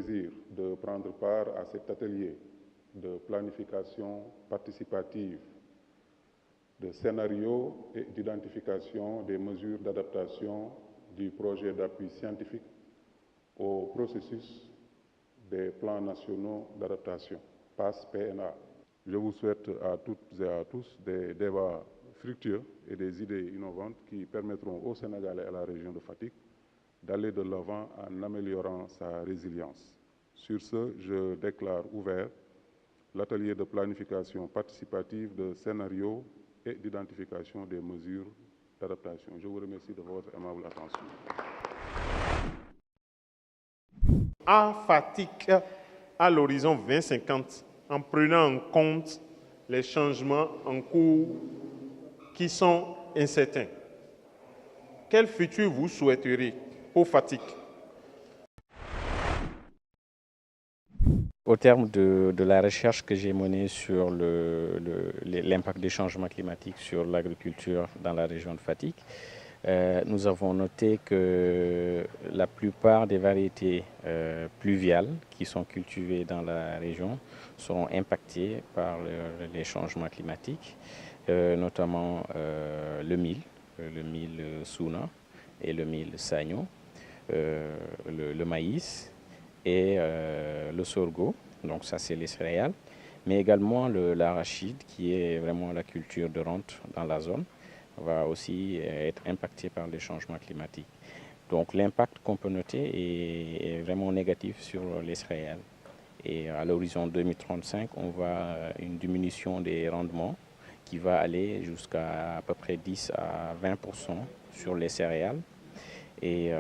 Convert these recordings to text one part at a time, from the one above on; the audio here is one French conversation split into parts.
plaisir de prendre part à cet atelier de planification participative, de scénario et d'identification des mesures d'adaptation du projet d'appui scientifique au processus des plans nationaux d'adaptation, PAS-PNA. Je vous souhaite à toutes et à tous des débats fructueux et des idées innovantes qui permettront au Sénégal et à la région de Fatick d'aller de l'avant en améliorant sa résilience. Sur ce, je déclare ouvert l'atelier de planification participative de scénario et d'identification des mesures d'adaptation. Je vous remercie de votre aimable attention. À Fatick, à l'horizon 2050, en prenant en compte les changements en cours qui sont incertains. Quel futur vous souhaiteriez pour Fatick? Au terme de la recherche que j'ai menée sur l'impact des changements climatiques sur l'agriculture dans la région de Fatick, nous avons noté que la plupart des variétés pluviales qui sont cultivées dans la région seront impactées par les changements climatiques, notamment le mil Souna et le mil Sagno, le maïs et le sorgho, donc ça c'est les céréales, mais également l'arachide qui est vraiment la culture de rente dans la zone, va aussi être impacté par les changements climatiques. Donc l'impact qu'on peut noter est vraiment négatif sur les céréales. Et à l'horizon 2035, on voit une diminution des rendements qui va aller jusqu'à à peu près 10 à 20% sur les céréales. Et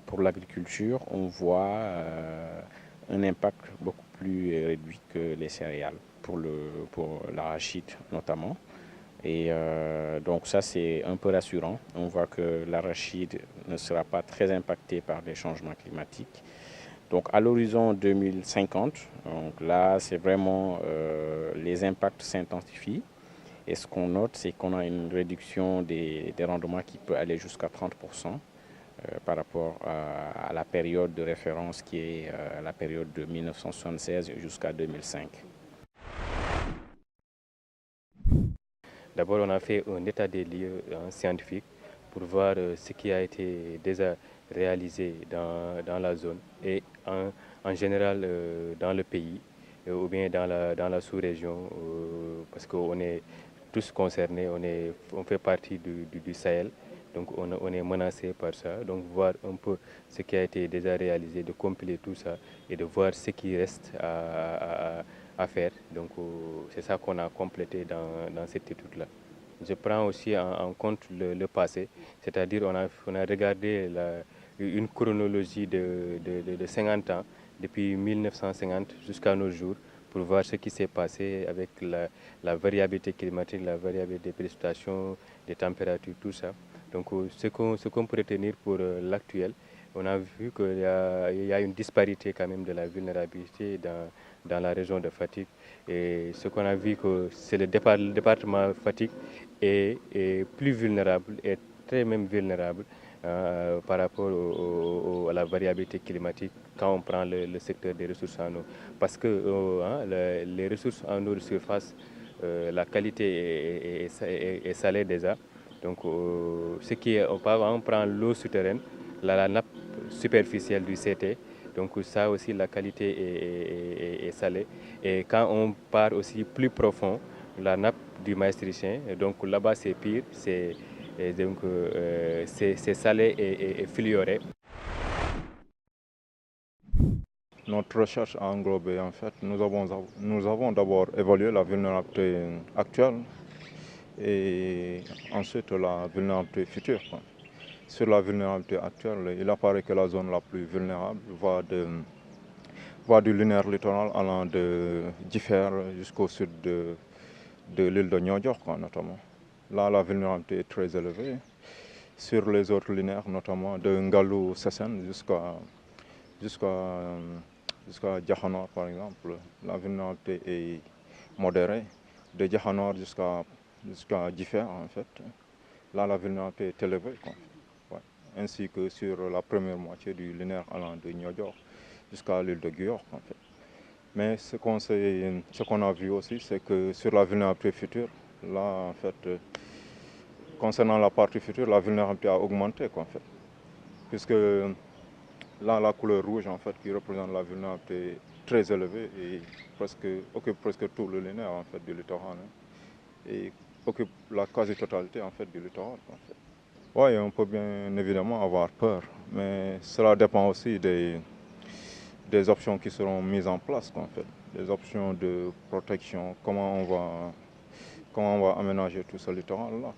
pour l'agriculture, on voit un impact beaucoup plus réduit que les céréales, pour l'arachide notamment. Et donc ça, c'est un peu rassurant. On voit que l'arachide ne sera pas très impacté par les changements climatiques. Donc à l'horizon 2050, donc là, c'est vraiment les impacts s'intensifient. Et ce qu'on note, c'est qu'on a une réduction des rendements qui peut aller jusqu'à 30%. Par rapport à la période de référence qui est la période de 1976 jusqu'à 2005. D'abord, on a fait un état des lieux scientifique pour voir ce qui a été déjà réalisé dans la zone et en général dans le pays ou bien dans la sous-région parce qu'on est tous concernés, on fait partie du Sahel. Donc on est menacé par ça, donc voir un peu ce qui a été déjà réalisé, de compiler tout ça et de voir ce qui reste à faire. Donc c'est ça qu'on a complété dans cette étude-là. Je prends aussi en compte le passé, c'est-à-dire on a regardé une chronologie de 50 ans, depuis 1950 jusqu'à nos jours, pour voir ce qui s'est passé avec la variabilité climatique, la variabilité des précipitations, des températures, tout ça. Donc ce qu'on peut retenir pour l'actuel, on a vu qu'il y a une disparité quand même de la vulnérabilité dans la région de Fatick. Et ce qu'on a vu, que c'est le département Fatick est plus vulnérable, est très même vulnérable par rapport à la variabilité climatique quand on prend le secteur des ressources en eau. Parce que les ressources en eau de surface, la qualité est salée déjà. Donc, on prend l'eau souterraine, la nappe superficielle du CT. Donc, ça aussi, la qualité est salée. Et quand on part aussi plus profond, la nappe du maastrichtien, donc là-bas, c'est pire, c'est salé et fluoré. Notre recherche a englobé, en fait, nous avons d'abord évalué la vulnérabilité actuelle et ensuite la vulnérabilité future. Sur la vulnérabilité actuelle, il apparaît que la zone la plus vulnérable va du linéaire littoral allant de Differ jusqu'au sud de l'île de Niodior, notamment. Là, la vulnérabilité est très élevée. Sur les autres linéaires, notamment de Ngalou-Sessène jusqu'à Diakhanor, par exemple, la vulnérabilité est modérée. De Diakhanor jusqu'à Differ, en fait, là, la vulnérabilité est élevée. Ouais. Ainsi que sur la première moitié du linéaire allant de Niodior jusqu'à l'île de Guyork en fait. Mais ce qu'on a vu aussi, c'est que sur la vulnérabilité future, là en fait, concernant la partie future, la vulnérabilité a augmenté en fait. Puisque là, la couleur rouge en fait, qui représente la vulnérabilité très élevée et occupe presque tout le linéaire en fait, du littoral. Et occupe la quasi-totalité en fait, du littoral. En fait. Oui, on peut bien évidemment avoir peur, mais cela dépend aussi des options qui seront mises en place, en fait. Des options de protection, comment on va aménager tout ce littoral-là.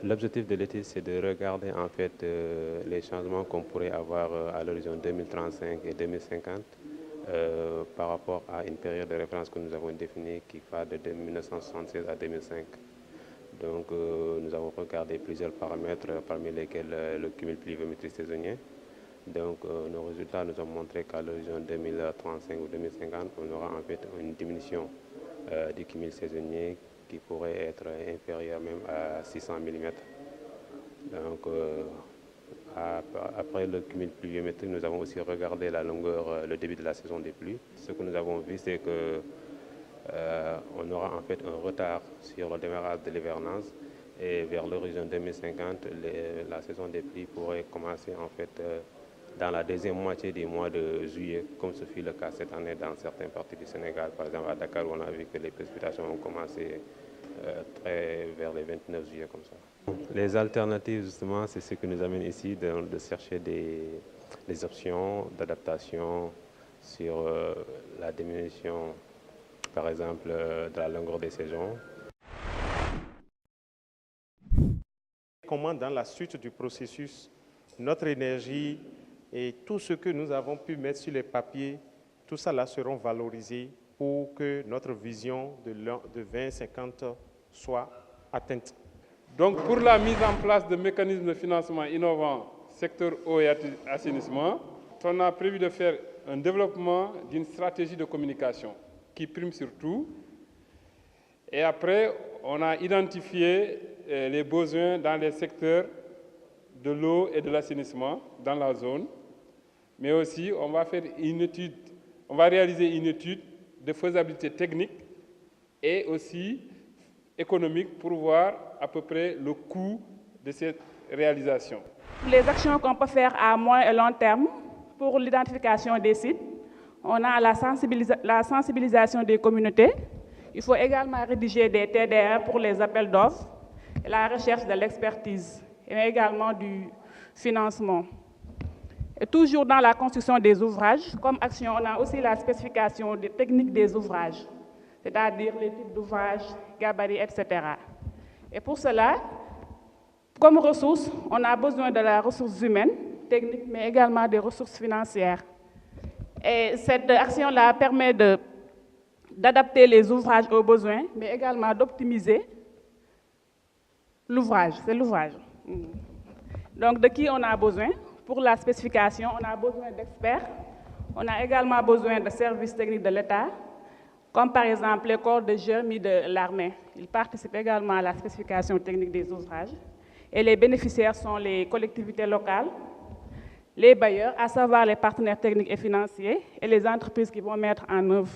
L'objectif de l'étude, c'est de regarder en fait les changements qu'on pourrait avoir à l'horizon 2035 et 2050 par rapport à une période de référence que nous avons définie qui va de 1976 à 2005. Donc nous avons regardé plusieurs paramètres, parmi lesquels le cumul pluviométrique saisonnier. Donc nos résultats nous ont montré qu'à l'horizon 2035 ou 2050, on aura en fait une diminution du cumul saisonnier qui pourrait être inférieur même à 600 mm. Donc après le cumul pluviométrique, nous avons aussi regardé la longueur, le début de la saison des pluies. Ce que nous avons vu, c'est que on aura en fait un retard sur le démarrage de l'hivernage et vers l'horizon 2050, la saison des pluies pourrait commencer en fait dans la deuxième moitié du mois de juillet, comme ce fut le cas cette année dans certaines parties du Sénégal. Par exemple, à Dakar, on a vu que les précipitations ont commencé vers les 29 juillet, comme ça. Les alternatives, justement, c'est ce qui nous amène ici de chercher des options d'adaptation sur la diminution, par exemple, de la longueur des saisons. Comment, dans la suite du processus, notre énergie et tout ce que nous avons pu mettre sur les papiers, tout ça là seront valorisés pour que notre vision de 2050 soit atteinte. Donc pour la mise en place de mécanismes de financement innovants, secteur eau et assainissement, on a prévu de faire un développement d'une stratégie de communication qui prime sur tout. Et après, on a identifié les besoins dans les secteurs de l'eau et de l'assainissement dans la zone. Mais aussi, on va réaliser une étude de faisabilité technique et aussi économique pour voir à peu près le coût de cette réalisation. Les actions qu'on peut faire à moyen et long terme pour l'identification des sites, on a la sensibilisation des communautés. Il faut également rédiger des TDR pour les appels d'offres, la recherche de l'expertise et également du financement. Et toujours dans la construction des ouvrages, comme action, on a aussi la spécification des techniques des ouvrages, c'est-à-dire les types d'ouvrages, gabarits, etc. Et pour cela, comme ressources, on a besoin de la ressource humaine, technique, mais également des ressources financières. Et cette action-là permet d'adapter les ouvrages aux besoins, mais également d'optimiser l'ouvrage, c'est l'ouvrage. Donc, de qui on a besoin? Pour la spécification, on a besoin d'experts. On a également besoin de services techniques de l'État, comme par exemple les corps de GEMI de l'armée. Ils participent également à la spécification technique des ouvrages. Et les bénéficiaires sont les collectivités locales, les bailleurs, à savoir les partenaires techniques et financiers, et les entreprises qui vont mettre en œuvre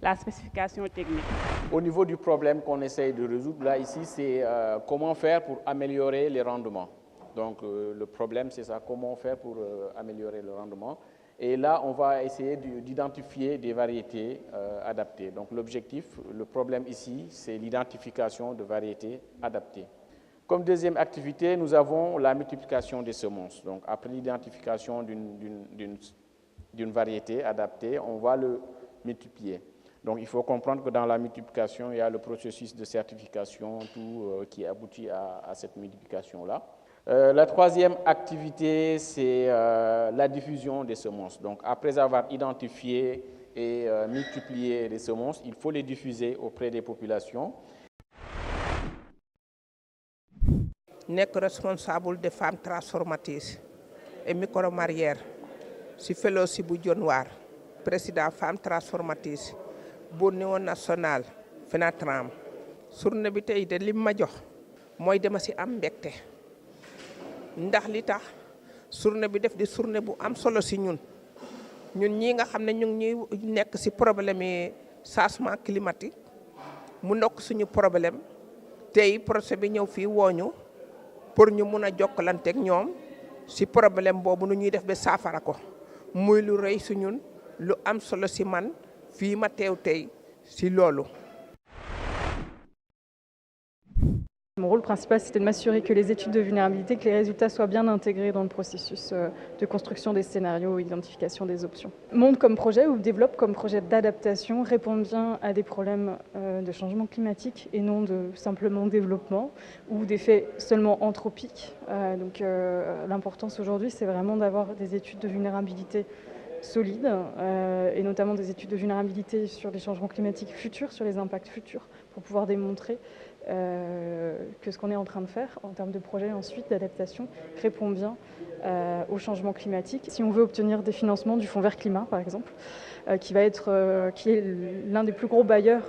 la spécification technique. Au niveau du problème qu'on essaye de résoudre, là, ici, c'est comment faire pour améliorer les rendements. Donc, le problème, c'est ça, comment faire pour améliorer le rendement. Et là, on va essayer d'identifier des variétés adaptées. Donc, l'objectif, le problème ici, c'est l'identification de variétés adaptées. Comme deuxième activité, nous avons la multiplication des semences. Donc, après l'identification d'une variété adaptée, on va le multiplier. Donc, il faut comprendre que dans la multiplication, il y a le processus de certification, tout qui aboutit à cette multiplication-là. La troisième activité, c'est la diffusion des semences. Donc, après avoir identifié et multiplié les semences, il faut les diffuser auprès des populations. Nek responsable des femmes transformatrices et micro-marrières si fellowship bu John Waar président femmes transformatrices bu niveau national FENATRAM journée bi tey de lim ma jox mooy dama si am mbégte ndax li tax journée bi def di journée bu am solo si ñun ñii nga xam ne ñu ngi ñuy nekk si problème yi changement climatique mu ndokk suñu problème tey projet bi ñëw fii wooñu pour ñu mun a jokkalanteeg ñoom si problème boobu nu ñuy def ba saafara ko muy lu rëy su ñun lu am solo si man fii ma teew tey si loolu. Mon rôle principal, c'était de m'assurer que les études de vulnérabilité, que les résultats soient bien intégrés dans le processus de construction des scénarios et d'identification des options. Monte comme projet ou développe comme projet d'adaptation répond bien à des problèmes de changement climatique et non de simplement développement ou d'effets seulement anthropiques. Donc l'importance aujourd'hui, c'est vraiment d'avoir des études de vulnérabilité solides et notamment des études de vulnérabilité sur les changements climatiques futurs, sur les impacts futurs, pour pouvoir démontrer que ce qu'on est en train de faire en termes de projet ensuite d'adaptation répond bien au changement climatique. Si on veut obtenir des financements du Fonds vert climat par exemple, qui est l'un des plus gros bailleurs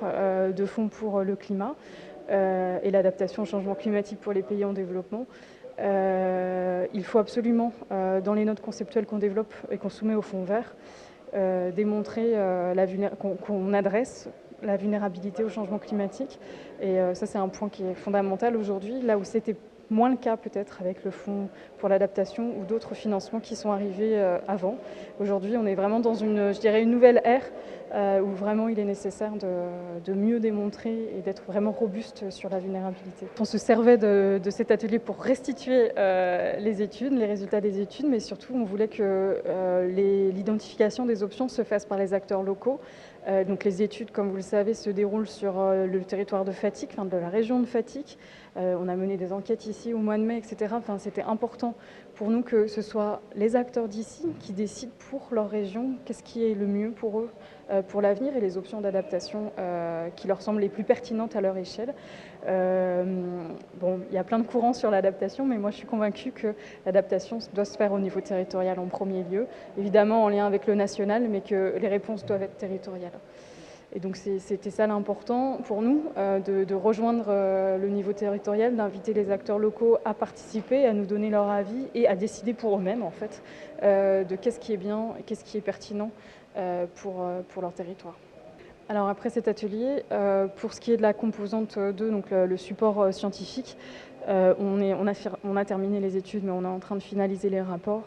de fonds pour le climat et l'adaptation au changement climatique pour les pays en développement, il faut absolument, dans les notes conceptuelles qu'on développe et qu'on soumet au Fonds vert, démontrer qu'on adresse la vulnérabilité au changement climatique. Et ça, c'est un point qui est fondamental aujourd'hui, là où c'était moins le cas peut-être avec le Fonds pour l'adaptation ou d'autres financements qui sont arrivés avant. Aujourd'hui, on est vraiment dans une nouvelle ère où vraiment il est nécessaire de mieux démontrer et d'être vraiment robuste sur la vulnérabilité. On se servait de cet atelier pour restituer les études, les résultats des études, mais surtout on voulait que l'identification des options se fasse par les acteurs locaux. Donc les études, comme vous le savez, se déroulent sur le territoire de Fatick, de la région de Fatick. On a mené des enquêtes ici au mois de mai, etc. C'était important pour nous que ce soit les acteurs d'ici qui décident pour leur région qu'est-ce qui est le mieux pour eux pour l'avenir et les options d'adaptation qui leur semblent les plus pertinentes à leur échelle. Bon, il y a plein de courants sur l'adaptation, mais moi je suis convaincue que l'adaptation doit se faire au niveau territorial en premier lieu, évidemment en lien avec le national, mais que les réponses doivent être territoriales. Et donc c'était ça l'important pour nous, de rejoindre le niveau territorial, d'inviter les acteurs locaux à participer, à nous donner leur avis et à décider pour eux-mêmes en fait de qu'est-ce qui est bien et qu'est-ce qui est pertinent pour leur territoire. Alors après cet atelier, pour ce qui est de la composante 2, donc le support scientifique, on a terminé les études, mais on est en train de finaliser les rapports.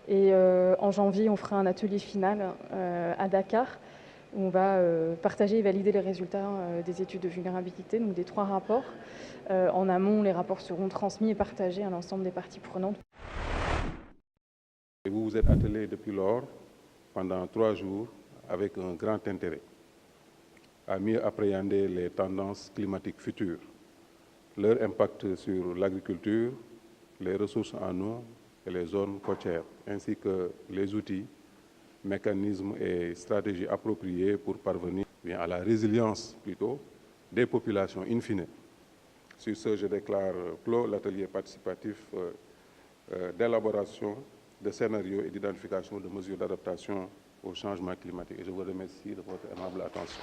Et en janvier, on fera un atelier final à Dakar, où on va partager et valider les résultats des études de vulnérabilité, donc des 3 rapports. En amont, les rapports seront transmis et partagés à l'ensemble des parties prenantes. Vous vous êtes attelé depuis lors, pendant 3 jours, avec un grand intérêt, à mieux appréhender les tendances climatiques futures, leur impact sur l'agriculture, les ressources en eau et les zones côtières, ainsi que les outils, mécanismes et stratégies appropriées pour parvenir à la résilience plutôt des populations in fine. Sur ce, je déclare clos l'atelier participatif d'élaboration de scénarios et d'identification de mesures d'adaptation au changement climatique. Et je vous remercie de votre aimable attention.